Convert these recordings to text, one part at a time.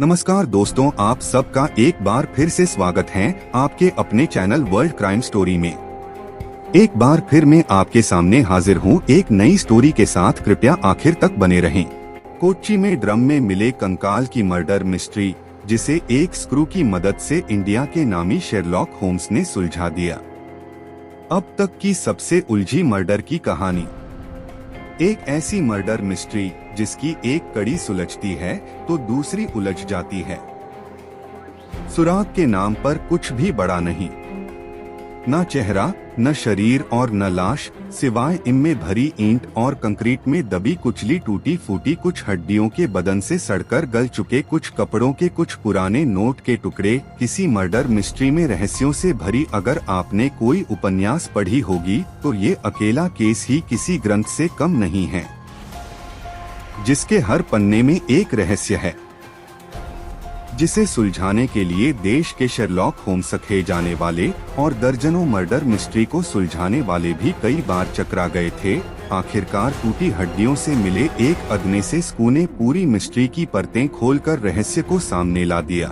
नमस्कार दोस्तों, आप सबका एक बार फिर से स्वागत है आपके अपने चैनल वर्ल्ड क्राइम स्टोरी में। एक बार फिर मैं आपके सामने हाजिर हूँ एक नई स्टोरी के साथ। कृपया आखिर तक बने रहें। कोच्चि में ड्रम में मिले कंकाल की मर्डर मिस्ट्री, जिसे एक स्क्रू की मदद से इंडिया के नामी शेरलॉक होम्स ने सुलझा दिया। अब तक की सबसे उलझी मर्डर की कहानी। एक ऐसी मर्डर मिस्ट्री जिसकी एक कड़ी सुलझती है तो दूसरी उलझ जाती है। सुराग के नाम पर कुछ भी बड़ा नहीं, न चेहरा, न शरीर और न लाश, सिवाय इनमें भरी ईंट और कंक्रीट में दबी कुचली टूटी फूटी कुछ हड्डियों के बदन से सड़कर गल चुके कुछ कपड़ों के कुछ पुराने नोट के टुकड़े। किसी मर्डर मिस्ट्री में रहस्यों से भरी अगर आपने कोई उपन्यास पढ़ी होगी तो ये अकेला केस ही किसी ग्रंथ से कम नहीं है, जिसके हर पन्ने में एक रहस्य है, जिसे सुलझाने के लिए देश के शेरलॉक होम्स कहे जाने वाले और दर्जनों मर्डर मिस्ट्री को सुलझाने वाले भी कई बार चकरा गए थे। आखिरकार टूटी हड्डियों से मिले एक अदने से स्क्रू ने पूरी मिस्ट्री की परतें खोलकर रहस्य को सामने ला दिया।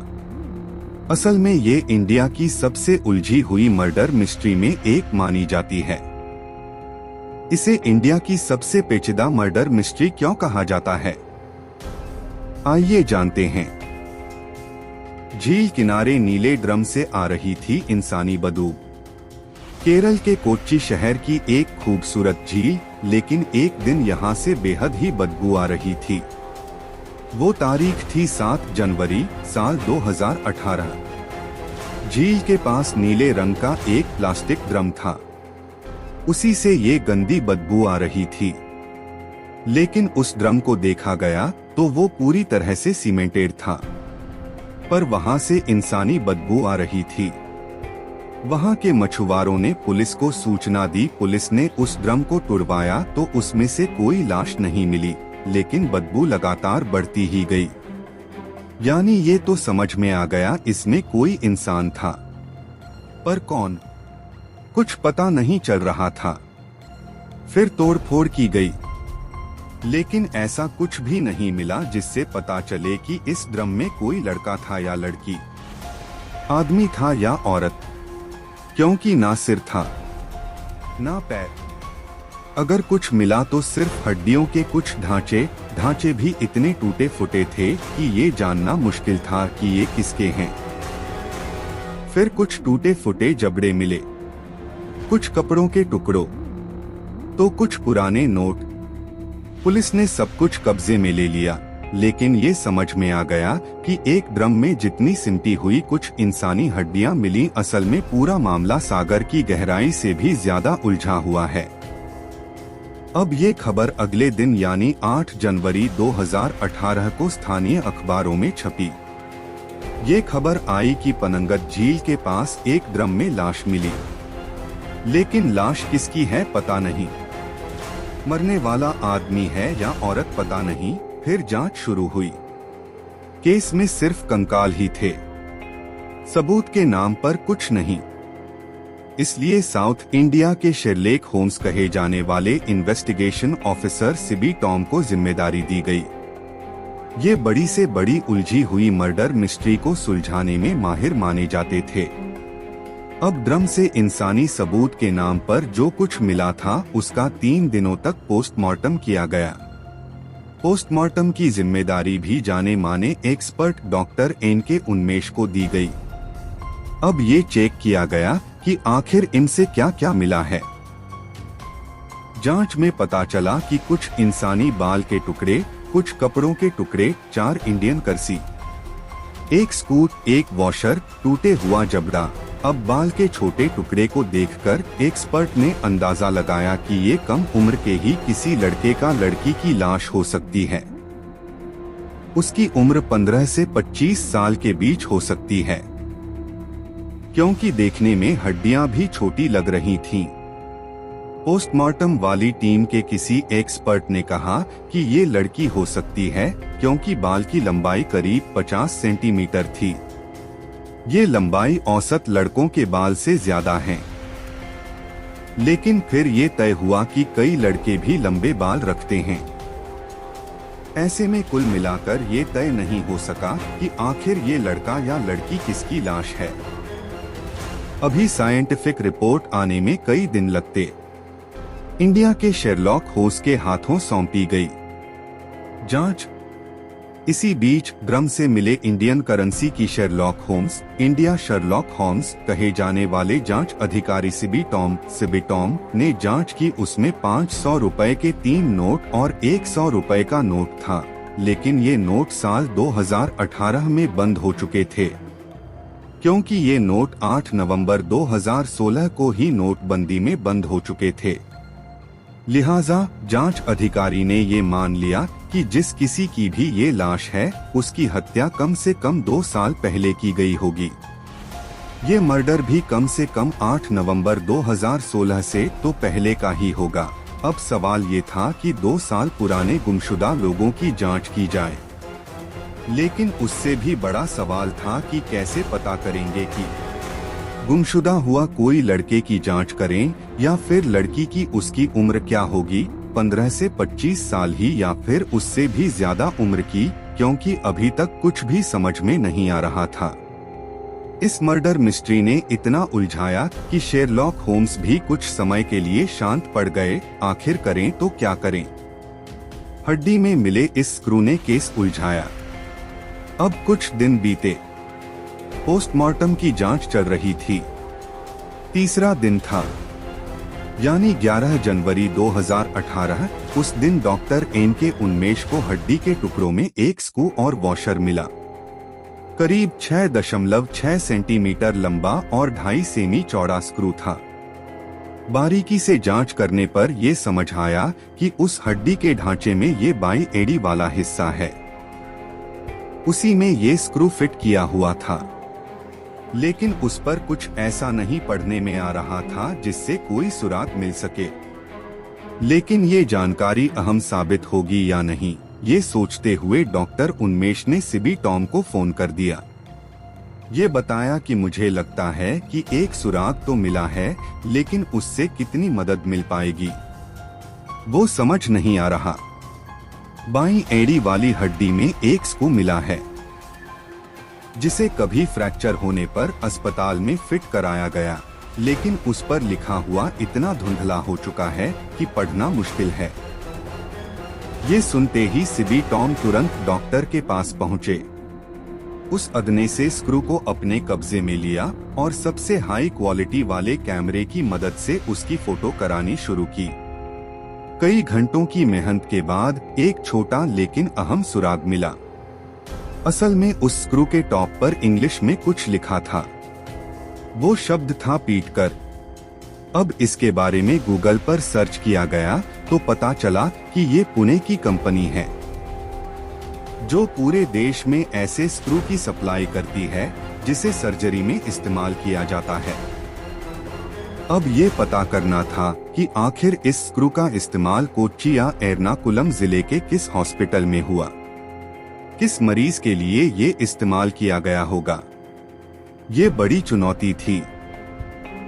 असल में ये इंडिया की सबसे उलझी हुई मर्डर मिस्ट्री में एक मानी जाती है। इसे इंडिया की सबसे पेचीदा मर्डर मिस्ट्री क्यों कहा जाता है, आइए जानते हैं। झील किनारे नीले ड्रम से आ रही थी इंसानी बदबू। केरल के कोच्चि शहर की एक खूबसूरत झील, लेकिन एक दिन यहाँ से बेहद ही बदबू आ रही थी। वो तारीख थी 7 जनवरी साल 2018। झील के पास नीले रंग का एक प्लास्टिक ड्रम था। उसी से ये गंदी बदबू आ रही थी। लेकिन उस ड्रम को देखा गया तो वो पूरी तरह से सीमेंटेड था, पर वहां से इंसानी बदबू आ रही थी। वहां के मछुआरों ने पुलिस को सूचना दी। पुलिस ने उस ड्रम को तुड़वाया तो उसमें से कोई लाश नहीं मिली, लेकिन बदबू लगातार बढ़ती ही गई। यानी ये तो समझ में आ गया इसमें कोई इंसान था, पर कौन, कुछ पता नहीं चल रहा था। फिर तोड़फोड़ की गई, लेकिन ऐसा कुछ भी नहीं मिला जिससे पता चले कि इस ड्रम में कोई लड़का था या लड़की, आदमी था या औरत, क्योंकि ना सिर था ना पैर। अगर कुछ मिला तो सिर्फ हड्डियों के कुछ ढांचे भी इतने टूटे फूटे थे कि ये जानना मुश्किल था कि ये किसके हैं। फिर कुछ टूटे फूटे जबड़े मिले, कुछ कपड़ों के टुकड़ों, तो कुछ पुराने नोट। पुलिस ने सब कुछ कब्जे में ले लिया, लेकिन ये समझ में आ गया कि एक ड्रम में जितनी सिमटी हुई कुछ इंसानी हड्डियां मिली, असल में पूरा मामला सागर की गहराई से भी ज्यादा उलझा हुआ है। अब ये खबर अगले दिन यानी 8 जनवरी 2018 को स्थानीय अखबारों में छपी। ये खबर आई कि पनंगत झील के पास एक ड्रम में लाश मिली, लेकिन लाश किसकी है पता नहीं। मरने वाला आदमी है या औरत पता नहीं। फिर जांच शुरू हुई। केस में सिर्फ कंकाल ही थे, सबूत के नाम पर कुछ नहीं। इसलिए साउथ इंडिया के शेरलॉक होम्स कहे जाने वाले इन्वेस्टिगेशन ऑफिसर सीबी टॉम को जिम्मेदारी दी गई। ये बड़ी से बड़ी उलझी हुई मर्डर मिस्ट्री को सुलझाने में माहिर माने जाते थे। अब ड्रम से इंसानी सबूत के नाम पर जो कुछ मिला था उसका 3 दिनों तक पोस्टमार्टम किया गया। पोस्टमार्टम की जिम्मेदारी भी जाने माने एक्सपर्ट डॉक्टर एनके उन्मेष को दी गई। अब ये चेक किया गया कि आखिर इनसे क्या क्या मिला है। जांच में पता चला कि कुछ इंसानी बाल के टुकड़े, कुछ कपड़ों के टुकड़े, 4 इंडियन कर्सी, एक स्क्रू, एक वॉशर, टूटे हुआ जबड़ा। अब बाल के छोटे टुकड़े को देखकर एक्सपर्ट ने अंदाजा लगाया कि ये कम उम्र के ही किसी लड़के का लड़की की लाश हो सकती है। उसकी उम्र 15 से 25 साल के बीच हो सकती है, क्योंकि देखने में हड्डियां भी छोटी लग रही थीं। पोस्टमार्टम वाली टीम के किसी एक्सपर्ट ने कहा कि ये लड़की हो सकती है, क्योंकि बाल की लंबाई करीब 50 सेंटीमीटर थी। ये लंबाई औसत लड़कों के बाल से ज्यादा है। लेकिन फिर ये तय हुआ कि कई लड़के भी लंबे बाल रखते हैं। ऐसे में कुल मिलाकर ये तय नहीं हो सका कि आखिर ये लड़का या लड़की किसकी लाश है। अभी साइंटिफिक रिपोर्ट आने में कई दिन लगते। इंडिया के शेरलॉक होम्स के हाथों सौंपी गई जांच। इसी बीच ड्रम से मिले इंडियन करेंसी की Sherlock Holmes, India Sherlock Holmes कहे जाने वाले जांच अधिकारी सिबी टॉम ने जांच की। उसमें 500 रुपए के 3 नोट और 100 रुपए का नोट था, लेकिन ये नोट साल 2018 में बंद हो चुके थे, क्योंकि ये नोट 8 नवंबर 2016 को ही नोटबंदी में बंद हो चुके थे। लिहाजा जांच अधिकारी ने ये मान लिया कि जिस किसी की भी ये लाश है, उसकी हत्या कम से कम 2 साल पहले की गई होगी। ये मर्डर भी कम से कम 8 नवंबर 2016 से तो पहले का ही होगा। अब सवाल ये था कि 2 साल पुराने गुमशुदा लोगों की जांच की जाए, लेकिन उससे भी बड़ा सवाल था कि कैसे पता करेंगे कि गुमशुदा हुआ कोई लड़के की जांच करें या फिर लड़की की। उसकी उम्र क्या होगी, 15 से 25 साल ही या फिर उससे भी ज्यादा उम्र की, क्योंकि अभी तक कुछ भी समझ में नहीं आ रहा था। इस मर्डर मिस्ट्री ने इतना उलझाया कि शेरलॉक होम्स भी कुछ समय के लिए शांत पड़ गए। आखिर करें तो क्या करें। हड्डी में मिले इस स्क्रू ने केस उलझाया। अब कुछ दिन बीते, पोस्टमार्टम की जांच चल रही थी। तीसरा दिन था, यानी 11 जनवरी 2018। उस दिन डॉक्टर एन.के. उन्मेष को हड्डी के टुकड़ों में एक स्क्रू और वॉशर मिला। करीब 6.6 सेंटीमीटर लंबा और 2.5 सेमी चौड़ा स्क्रू था। बारीकी से जांच करने पर यह समझ आया कि उस हड्डी के ढांचे में ये बाई एड़ी वाला हिस्सा है, उसी में ये स्क्रू फिट किया हुआ था। लेकिन उस पर कुछ ऐसा नहीं पढ़ने में आ रहा था जिससे कोई सुराग मिल सके। लेकिन ये जानकारी अहम साबित होगी या नहीं, ये सोचते हुए डॉक्टर उन्मेष ने सिबी टॉम को फोन कर दिया। ये बताया कि मुझे लगता है कि एक सुराग तो मिला है, लेकिन उससे कितनी मदद मिल पाएगी वो समझ नहीं आ रहा। बाईं एड़ी वाली हड्डी में एक स्क्रू मिला है, जिसे कभी फ्रैक्चर होने पर अस्पताल में फिट कराया गया, लेकिन उस पर लिखा हुआ इतना धुंधला हो चुका है कि पढ़ना मुश्किल है। ये सुनते ही सिबी टॉम तुरंत डॉक्टर के पास पहुंचे। उस अदने से स्क्रू को अपने कब्जे में लिया और सबसे हाई क्वालिटी वाले कैमरे की मदद से उसकी फोटो करानी शुरू की। कई घंटों की मेहनत के बाद एक छोटा लेकिन अहम सुराग मिला। असल में उस स्क्रू के टॉप पर इंग्लिश में कुछ लिखा था। वो शब्द था पीटकर। अब इसके बारे में गूगल पर सर्च किया गया तो पता चला कि ये पुणे की कंपनी है, जो पूरे देश में ऐसे स्क्रू की सप्लाई करती है जिसे सर्जरी में इस्तेमाल किया जाता है। अब ये पता करना था कि आखिर इस स्क्रू का इस्तेमाल कोच्चि या एर्नाकुलम जिले के किस हॉस्पिटल में हुआ, किस मरीज के लिए ये इस्तेमाल किया गया होगा। ये बड़ी चुनौती थी।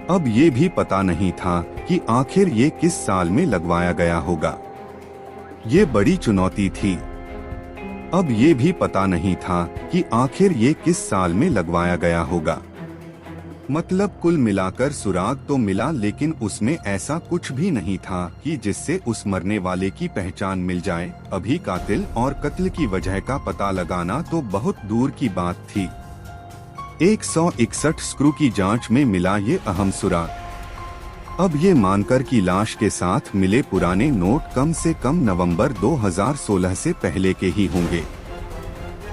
अब ये भी पता नहीं था कि आखिर ये किस साल में लगवाया गया होगा। ये बड़ी चुनौती थी। अब ये भी पता नहीं था कि आखिर ये किस साल में लगवाया गया होगा। मतलब कुल मिलाकर सुराग तो मिला, लेकिन उसमें ऐसा कुछ भी नहीं था कि जिससे उस मरने वाले की पहचान मिल जाए। अभी कातिल और कत्ल की वजह का पता लगाना तो बहुत दूर की बात थी। 161 स्क्रू की जांच में मिला ये अहम सुराग। अब ये मानकर कि लाश के साथ मिले पुराने नोट कम से कम नवंबर 2016 से पहले के ही होंगे,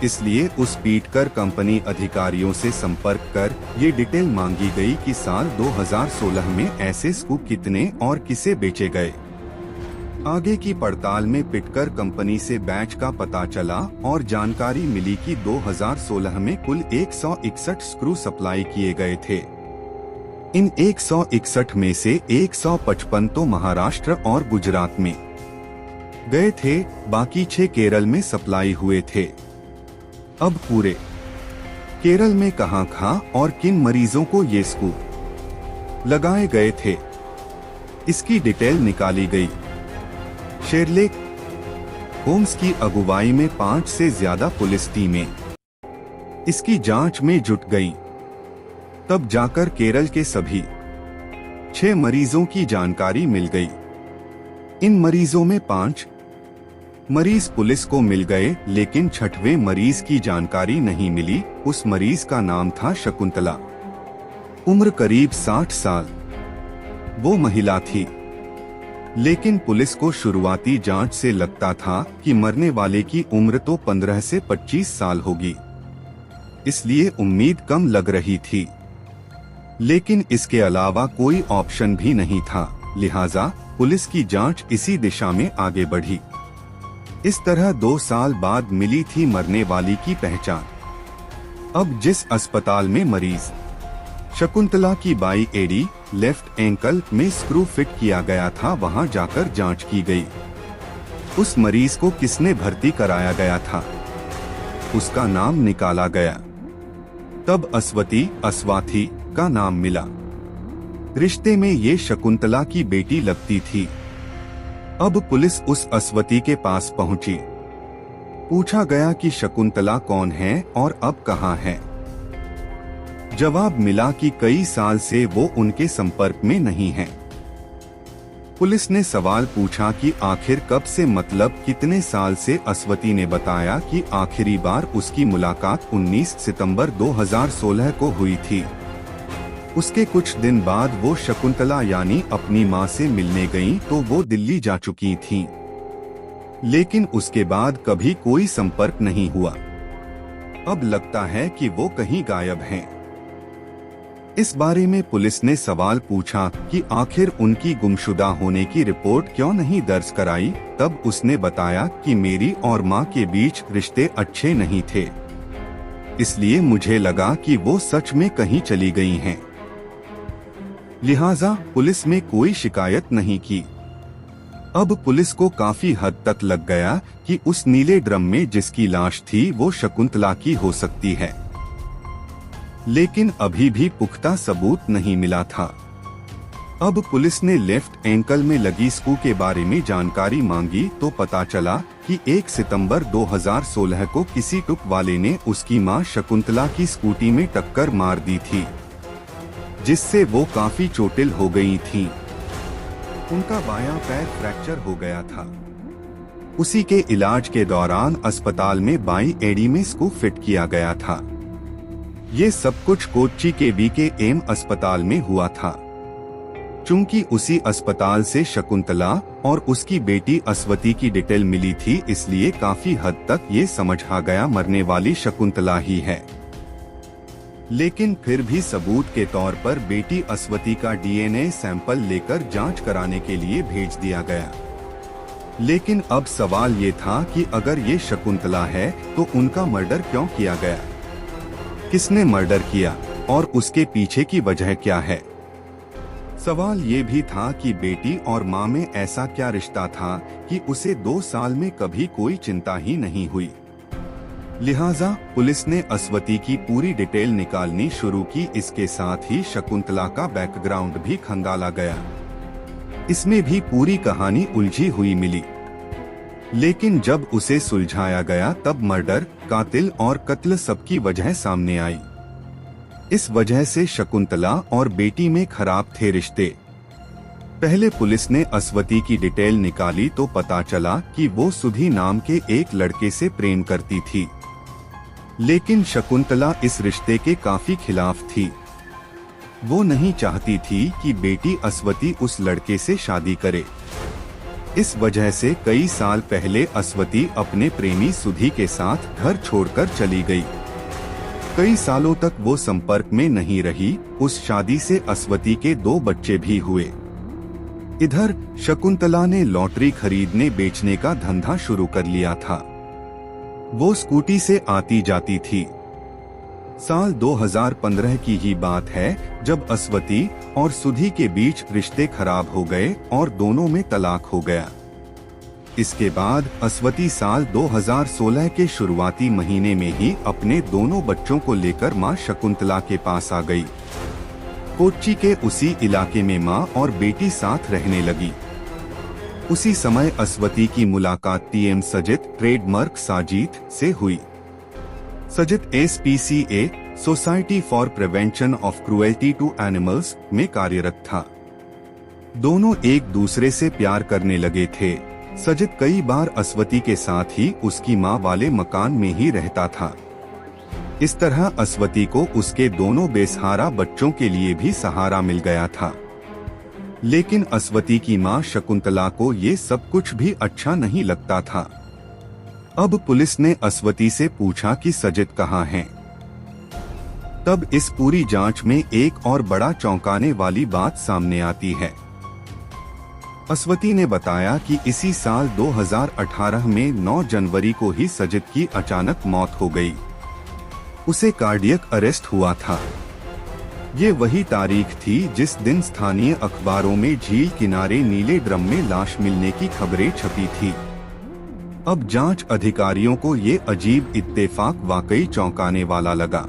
इसलिए उस पीटकर कंपनी अधिकारियों से संपर्क कर ये डिटेल मांगी गई कि साल 2016 में ऐसे स्क्रू कितने और किसे बेचे गए। आगे की पड़ताल में पिटकर कंपनी से बैच का पता चला और जानकारी मिली कि 2016 में कुल 161 स्क्रू सप्लाई किए गए थे। इन 161 में से 155 तो महाराष्ट्र और गुजरात में गए थे, बाकी 6 केरल में सप्लाई हुए थे। अब पूरे केरल में कहां और किन मरीजों को ये स्क्रू लगाए गए थे, इसकी डिटेल निकाली गई। शेरलॉक होम्स की अगुवाई में 5 से ज्यादा पुलिस टीमें इसकी जांच में जुट गईं। तब जाकर केरल के सभी 6 मरीजों की जानकारी मिल गई। इन मरीजों में 5 मरीज पुलिस को मिल गए, लेकिन 6वें मरीज की जानकारी नहीं मिली। उस मरीज का नाम था शकुंतला, उम्र करीब 60 साल। वो महिला थी, लेकिन पुलिस को शुरुआती जांच से लगता था कि मरने वाले की उम्र तो 15 से 25 साल होगी, इसलिए उम्मीद कम लग रही थी। लेकिन इसके अलावा कोई ऑप्शन भी नहीं था, लिहाजा पुलिस की जांच इसी दिशा में आगे बढ़ी। इस तरह 2 साल बाद मिली थी मरने वाली की पहचान। अब जिस अस्पताल में मरीज शकुंतला की बाई एड़ी लेफ्ट एंकल में स्क्रू फिट किया गया था, वहां जाकर जांच की गई। उस मरीज को किसने भर्ती कराया गया था, उसका नाम निकाला गया। तब अस्वाथी का नाम मिला। रिश्ते में ये शकुंतला की बेटी लगती थी। अब पुलिस उस अस्वती के पास पहुंची। पूछा गया कि शकुंतला कौन है और अब कहां है। जवाब मिला कि कई साल से वो उनके संपर्क में नहीं है। पुलिस ने सवाल पूछा कि आखिर कब से, मतलब कितने साल से। अस्वती ने बताया कि आखिरी बार उसकी मुलाकात 19 सितंबर 2016 को हुई थी। उसके कुछ दिन बाद वो शकुंतला यानी अपनी मां से मिलने गईं, तो वो दिल्ली जा चुकी थीं। लेकिन उसके बाद कभी कोई संपर्क नहीं हुआ। अब लगता है कि वो कहीं गायब हैं। इस बारे में पुलिस ने सवाल पूछा कि आखिर उनकी गुमशुदा होने की रिपोर्ट क्यों नहीं दर्ज कराई। तब उसने बताया कि मेरी और मां के बीच रिश्ते अच्छे नहीं थे, इसलिए मुझे लगा कि वो सच में कहीं चली गई हैं। लिहाजा पुलिस में कोई शिकायत नहीं की। अब पुलिस को काफी हद तक लग गया कि उस नीले ड्रम में जिसकी लाश थी वो शकुंतला की हो सकती है, लेकिन अभी भी पुख्ता सबूत नहीं मिला था। अब पुलिस ने लेफ्ट एंकल में लगी स्क्रू के बारे में जानकारी मांगी, तो पता चला कि 1 सितंबर 2016 को किसी टुक वाले ने उसकी मां शकुंतला की स्कूटी में टक्कर मार दी थी, जिससे वो काफी चोटिल हो गई थीं। उनका बायां पैर फ्रैक्चर हो गया था। उसी के इलाज के दौरान अस्पताल में बाई एड़ी में स्क्रू फिट किया गया था। ये सब कुछ कोच्चि के BKM अस्पताल में हुआ था। चूंकि उसी अस्पताल से शकुंतला और उसकी बेटी अस्वती की डिटेल मिली थी, इसलिए काफी हद तक ये समझ आ गया मरने वाली शकुंतला ही है। लेकिन फिर भी सबूत के तौर पर बेटी अस्वती का DNA सैंपल लेकर जांच कराने के लिए भेज दिया गया। लेकिन अब सवाल ये था कि अगर ये शकुंतला है तो उनका मर्डर क्यों किया गया, किसने मर्डर किया और उसके पीछे की वजह क्या है। सवाल ये भी था कि बेटी और मां में ऐसा क्या रिश्ता था कि उसे 2 साल में कभी कोई चिंता ही नहीं हुई। लिहाजा पुलिस ने अस्वती की पूरी डिटेल निकालनी शुरू की। इसके साथ ही शकुंतला का बैकग्राउंड भी खंगाला गया। इसमें भी पूरी कहानी उलझी हुई मिली। लेकिन जब उसे सुलझाया गया तब मर्डर, कातिल और कत्ल सबकी वजह सामने आई। इस वजह से शकुंतला और बेटी में खराब थे रिश्ते। पहले पुलिस ने अस्वती की डिटेल निकाली तो पता चला कि वो सुधी नाम के एक लड़के से प्रेम करती थी, लेकिन शकुंतला इस रिश्ते के काफी खिलाफ थी। वो नहीं चाहती थी कि बेटी अस्वती उस लड़के से शादी करे। इस वजह से कई साल पहले अस्वती अपने प्रेमी सुधी के साथ घर छोड़कर चली गई। कई सालों तक वो संपर्क में नहीं रही। उस शादी से अस्वती के 2 बच्चे भी हुए। इधर शकुंतला ने लॉटरी खरीदने बेचने का धंधा शुरू कर लिया था। वो स्कूटी से आती जाती थी। साल 2015 की ही बात है जब अस्वती और सुधी के बीच रिश्ते खराब हो गए और दोनों में तलाक हो गया। इसके बाद अस्वती साल 2016 के शुरुआती महीने में ही अपने दोनों बच्चों को लेकर मां शकुंतला के पास आ गई। कोच्चि के उसी इलाके में मां और बेटी साथ रहने लगी। उसी समय अस्वती की मुलाकात टीएम सजित ट्रेडमार्क साजीत से हुई। Sajit SPCA society for prevention of cruelty to animals में कार्यरत था। दोनों एक दूसरे से प्यार करने लगे थे। सजित कई बार अस्वती के साथ ही उसकी माँ वाले मकान में ही रहता था। इस तरह अस्वती को उसके दोनों बेसहारा बच्चों के लिए भी सहारा मिल गया था। लेकिन अस्वती की माँ शकुंतला को ये सब कुछ भी अच्छा नहीं लगता था। अब पुलिस ने अस्वती से पूछा कि सजित कहाँ है। तब इस पूरी जांच में एक और बड़ा चौंकाने वाली बात सामने आती है। अस्वती ने बताया कि इसी साल 2018 में 9 जनवरी को ही सजित की अचानक मौत हो गई। उसे कार्डियक अरेस्ट हुआ था। ये वही तारीख थी जिस दिन स्थानीय अखबारों में झील किनारे नीले ड्रम में लाश मिलने की खबरें छपी थी। अब जांच अधिकारियों को ये अजीब इत्तेफाक वाकई चौंकाने वाला लगा।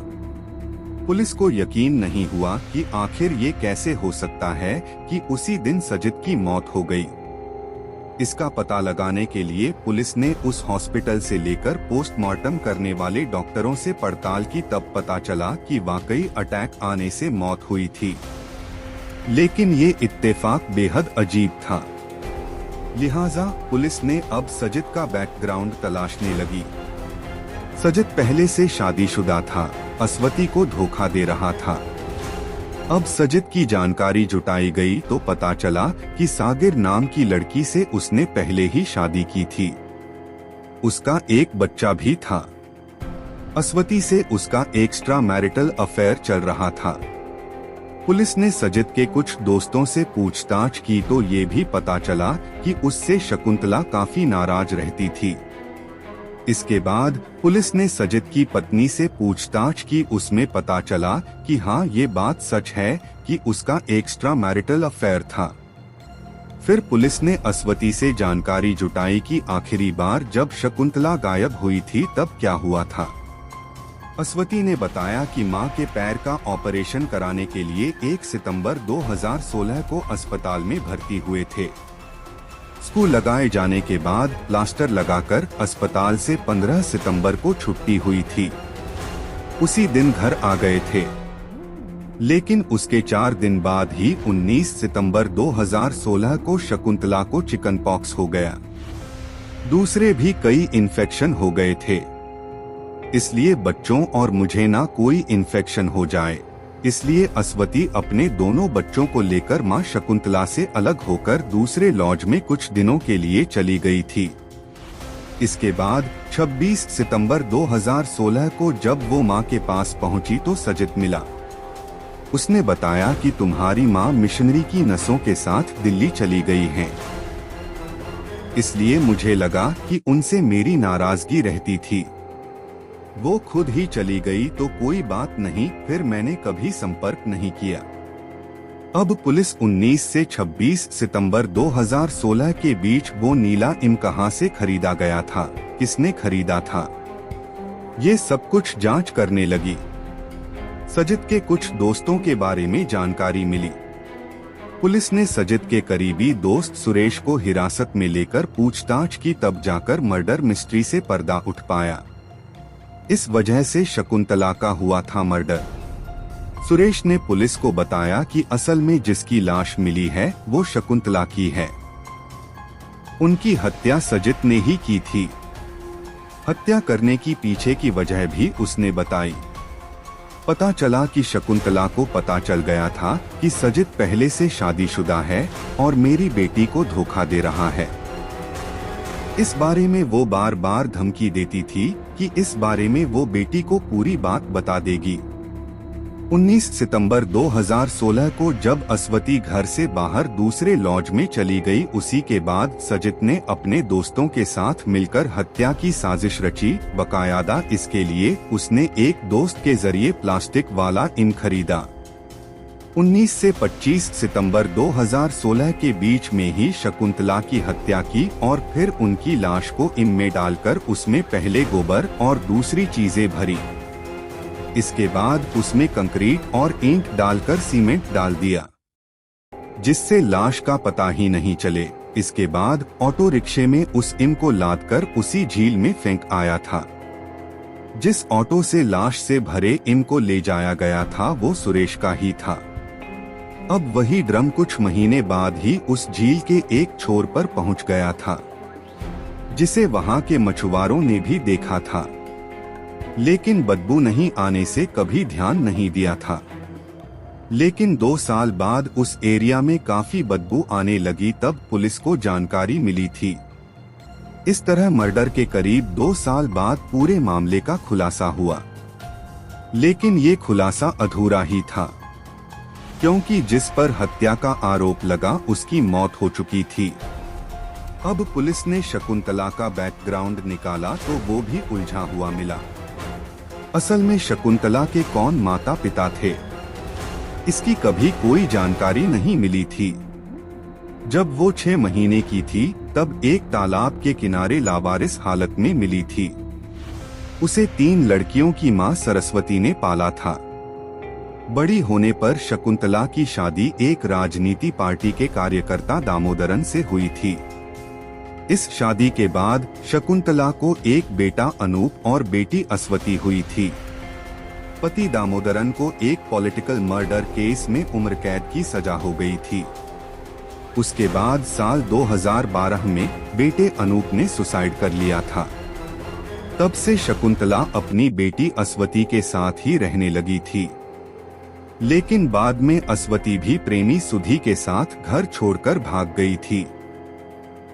पुलिस को यकीन नहीं हुआ कि आखिर ये कैसे हो सकता है कि उसी दिन सजित की मौत हो गई। इसका पता लगाने के लिए पुलिस ने उस हॉस्पिटल से लेकर पोस्टमार्टम करने वाले डॉक्टरों से पड़ताल की। तब पता चला कि वाकई अटैक आने से मौत हुई थी। लेकिन ये इत्तेफाक बेहद अजीब था। लिहाजा पुलिस ने अब सजित का बैकग्राउंड तलाशने लगी। सजित पहले से शादीशुदा था, अस्वती को धोखा दे रहा था। अब सजित की जानकारी जुटाई गई तो पता चला कि सागिर नाम की लड़की से उसने पहले ही शादी की थी। उसका एक बच्चा भी था। अस्वती से उसका एक्स्ट्रा मैरिटल अफेयर चल रहा था। पुलिस ने सजित के कुछ दोस्तों से पूछताछ की तो ये भी पता चला कि उससे शकुंतला काफी नाराज रहती थी। इसके बाद पुलिस ने सजित की पत्नी से पूछताछ की। उसमें पता चला कि हाँ, ये बात सच है कि उसका एक्स्ट्रा मैरिटल अफेयर था। फिर पुलिस ने अस्वती से जानकारी जुटाई कि आखिरी बार जब शकुंतला गायब हुई थी तब क्या हुआ था। अस्वती ने बताया कि मां के पैर का ऑपरेशन कराने के लिए 1 सितंबर 2016 को अस्पताल में भर्ती हुए थे। स्कूल लगाए जाने के बाद प्लास्टर लगाकर अस्पताल से 15 सितंबर को छुट्टी हुई थी। उसी दिन घर आ गए थे। लेकिन उसके 4 दिन बाद ही 19 सितंबर 2016 को शकुंतला को चिकन पॉक्स हो गया। दूसरे भी कई इन्फेक्शन हो गए थे। इसलिए बच्चों और मुझे ना कोई इन्फेक्शन हो जाए, इसलिए अस्वती अपने दोनों बच्चों को लेकर मां शकुंतला से अलग होकर दूसरे लॉज में कुछ दिनों के लिए चली गई थी। इसके बाद 26 सितंबर 2016 को जब वो मां के पास पहुंची तो सजित मिला। उसने बताया कि तुम्हारी मां मिशनरी की नसों के साथ दिल्ली चली गई हैं। इसलिए मुझे लगा कि उनसे मेरी नाराजगी रहती थी। वो खुद ही चली गई तो कोई बात नहीं, फिर मैंने कभी संपर्क नहीं किया। अब पुलिस 19 से 26 सितंबर 2016 के बीच वो नीला इम कहां से खरीदा गया था, किसने खरीदा था, ये सब कुछ जांच करने लगी। सजित के कुछ दोस्तों के बारे में जानकारी मिली। पुलिस ने सजित के करीबी दोस्त सुरेश को हिरासत में लेकर पूछताछ की, तब जाकर मर्डर मिस्ट्री से पर्दा उठ पाया। इस वजह से शकुंतला का हुआ था मर्डर। सुरेश ने पुलिस को बताया कि असल में जिसकी लाश मिली है वो शकुंतला की है। उनकी हत्या सजित ने ही की थी। हत्या करने की पीछे की वजह भी उसने बताई। पता चला कि शकुंतला को पता चल गया था कि सजित पहले से शादीशुदा है और मेरी बेटी को धोखा दे रहा है। इस बारे में वो बार बार धमकी देती थी कि इस बारे में वो बेटी को पूरी बात बता देगी। 19 सितंबर 2016 को जब अस्वती घर से बाहर दूसरे लॉज में चली गई, उसी के बाद सजित ने अपने दोस्तों के साथ मिलकर हत्या की साजिश रची। बकायदा इसके लिए उसने एक दोस्त के जरिए प्लास्टिक वाला इम खरीदा। 19 से 25 सितंबर 2016 के बीच में ही शकुंतला की हत्या की और फिर उनकी लाश को इम में डालकर उसमें पहले गोबर और दूसरी चीजें भरी। इसके बाद उसमें कंक्रीट और ईंट डालकर सीमेंट डाल दिया, जिससे लाश का पता ही नहीं चले। इसके बाद ऑटो रिक्शे में उस इम को लादकर उसी झील में फेंक आया था। जिस ऑटो से लाश से भरे इम को ले जाया गया था वो सुरेश का ही था। अब वही ड्रम कुछ महीने बाद ही उस झील के एक छोर पर पहुंच गया था, जिसे वहां के मछुआरों ने भी देखा था, लेकिन बदबू नहीं आने से कभी ध्यान नहीं दिया था। लेकिन 2 साल बाद उस एरिया में काफी बदबू आने लगी, तब पुलिस को जानकारी मिली थी। इस तरह मर्डर के करीब 2 साल बाद पूरे मामले का खुलासा हुआ, लेकिन ये खुलासा अधूरा ही था, क्योंकि जिस पर हत्या का आरोप लगा उसकी मौत हो चुकी थी। अब पुलिस ने शकुंतला का बैकग्राउंड निकाला तो वो भी उलझा हुआ मिला। असल में शकुंतला के कौन माता पिता थे, इसकी कभी कोई जानकारी नहीं मिली थी। जब वो 6 महीने की थी तब एक तालाब के किनारे लावारिस हालत में मिली थी। उसे 3 लड़कियों की मां सरस्वती ने पाला था। बड़ी होने पर शकुंतला की शादी एक राजनीति पार्टी के कार्यकर्ता दामोदरन से हुई थी। इस शादी के बाद शकुंतला को एक बेटा अनूप और बेटी अस्वती हुई थी। पति दामोदरन को एक पॉलिटिकल मर्डर केस में उम्र कैद की सजा हो गई थी। उसके बाद साल 2012 में बेटे अनूप ने सुसाइड कर लिया था। तब से शकुंतला अपनी बेटी अस्वती के साथ ही रहने लगी थी, लेकिन बाद में अस्वती भी प्रेमी सुधी के साथ घर छोड़कर भाग गई थी।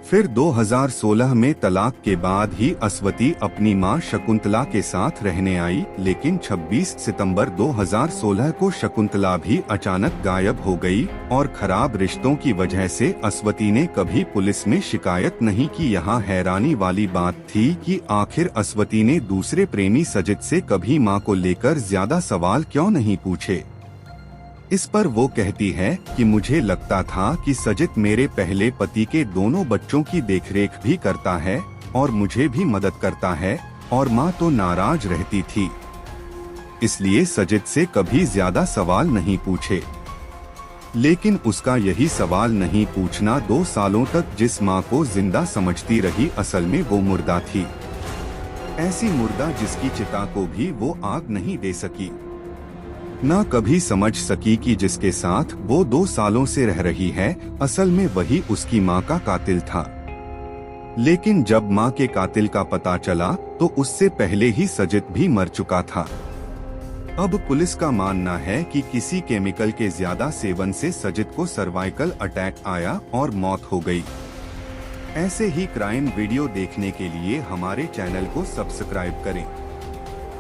फिर 2016 में तलाक के बाद ही अस्वती अपनी मां शकुंतला के साथ रहने आई, लेकिन 26 सितंबर 2016 को शकुंतला भी अचानक गायब हो गई और खराब रिश्तों की वजह से अस्वती ने कभी पुलिस में शिकायत नहीं की। यहाँ हैरानी वाली बात थी कि आखिर अस्वती ने दूसरे प्रेमी सजित से कभी मां को लेकर ज्यादा सवाल क्यों नहीं पूछे। इस पर वो कहती है कि मुझे लगता था कि सजित मेरे पहले पति के दोनों बच्चों की देखरेख भी करता है और मुझे भी मदद करता है, और माँ तो नाराज रहती थी, इसलिए सजित से कभी ज्यादा सवाल नहीं पूछे। लेकिन उसका यही सवाल नहीं पूछना 2 सालों तक जिस माँ को जिंदा समझती रही, असल में वो मुर्दा थी। ऐसी मुर्दा जिसकी चिता को भी वो आग नहीं दे सकी, ना कभी समझ सकी कि जिसके साथ वो 2 सालों से रह रही है असल में वही उसकी माँ का कातिल था। लेकिन जब माँ के कातिल का पता चला तो उससे पहले ही सजित भी मर चुका था। अब पुलिस का मानना है कि किसी केमिकल के ज्यादा सेवन से सजित को सर्वाइकल अटैक आया और मौत हो गई। ऐसे ही क्राइम वीडियो देखने के लिए हमारे चैनल को सब्सक्राइब करें।